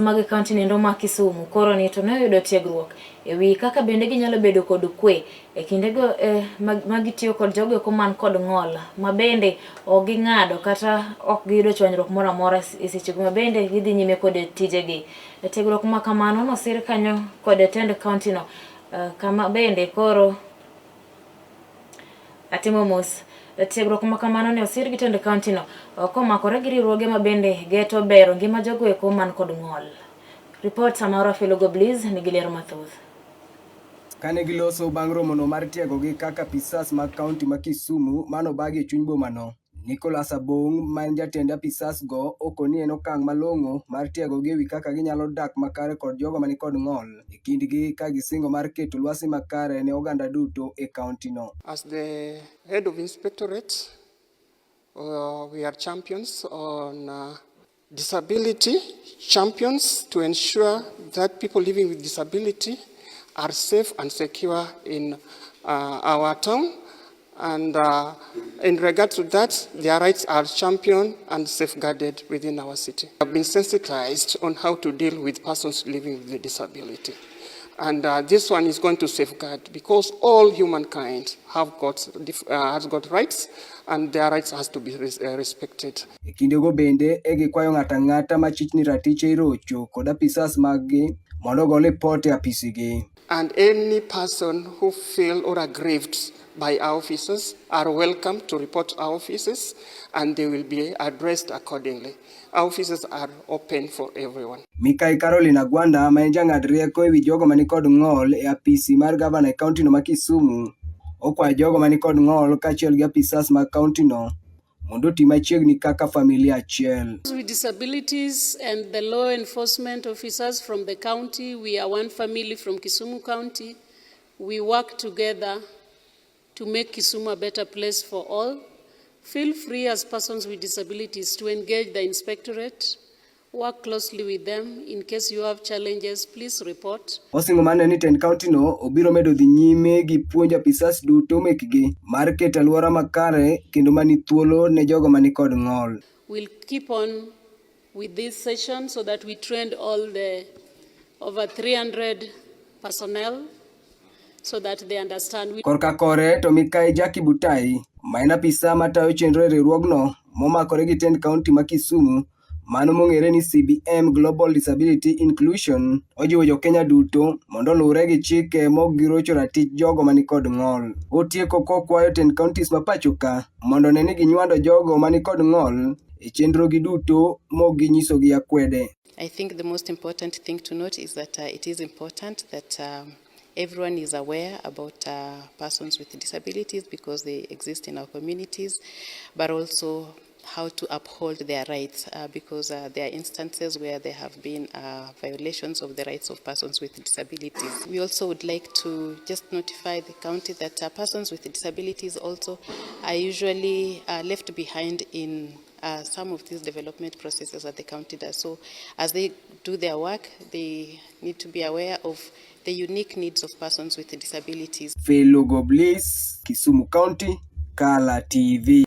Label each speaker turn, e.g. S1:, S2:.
S1: Mag Kaonti nendo ma Kisumu koro ni to ne oyudo tiegruok ewi kaka bende ginyalo bedo kod kwe e kindego magitiyo kod jogo eko man kod ng'ol ma bende ok ging'ado kata ok giyudo chwanyruok moro amora e sechego ma bende gidhi nyime kod tijegi. Tiegruok ma kamano nosir kanyo kod tend kaonti no kama bende koro atimo mos. Tiegruok ma kamano ne osir gi tend kaonti no komakore gi riwruoge ma bende geto bero ngima jogo eko man kod ng'ol. Report samara Filogo Bliss nigi lero mathoth.
S2: Kane giloso bang' romono mar tiego gi kaka Apisa Mag Kaonti ma Kisumu mano bagi e chuny boma no. Nicholas Abong man jatend Apisas go okoni en okang' malong'o mar tiego gi ewi kaka ginyalo dak makare kod jogo mani kod ng'ol e kindgi ka gisingo mar keto lwasi makare ne oganda duto e kaonti no.
S3: As the head of inspectorate, we are champions on disability, champions to ensure that people living with disability are safe and secure in our town. And in regard to that, their rights are championed and safeguarded within our city. We have been sensitized on how to deal with persons living with a disability. And this one is going to safeguard because all humankind has got rights and their rights has to be respected.
S2: Kindego bende gikwayo ng'ata ng'ata machichni ratiche irocho kod apisas maggi mondo gol report e apisigi.
S3: And any person who feel or aggrieved by our officers are welcome to report our offices and they will be addressed accordingly. Our offices are open for everyone.
S2: Mikai Carolina Gwanda ma en jang'ad rieko ewi jogo mani kod ng'ol e apisi mar gavana e kaonti no ma Kisumu okwayo jogo mani kod ng'ol kaachiel gi apisas mag kaonti no mondo oti machiegni kaka familia achiel.
S4: With disabilities and the law enforcement officers from the county, we are one family from Kisumu County. We work together to make Kisumu a better place for all. Feel free as persons with disabilities to engage the inspectorate. Work closely with them. In case you have challenges, please report.
S2: Osingo mane ni tend kaonti no obiro medo dhi nyime gi puonjo apisas duto mekgi mar keto alwora makare kendo mani thuolo ne jogo mani kod ng'ol.
S4: We'll keep on with this session so that we trained all the over 300 personnel so that they understand.
S2: Korka kore to Mikai Jaki Butai ma en apisa matayo chenro e riwruogno momakore gi tend kaonti ma Kisumu mano mong'ere ni CBM Global Disability Inclusion ojiwo jo-Kenya duto mondo luwre gi chike mok girocho ratich jogo mani kod ng'ol. Otieko kokwayo tend kaontis ma pacho ka mondo ne ni ginywando jogo mani kod ng'ol e chenro gi duto mok ginyiso gi akwede.
S5: I think the most important thing to note is that it is important that everyone is aware about persons with disabilities because they exist in our communities, but also how to uphold their rights because there are instances where there have been violations of the rights of persons with disabilities. We also would like to just notify the county that persons with disabilities also are usually left behind in some of these development processes that the county does. So as they do their work, they need to be aware of the unique needs of persons with disabilities.
S2: Filogo Bliss, Kisumu County, Kala TV.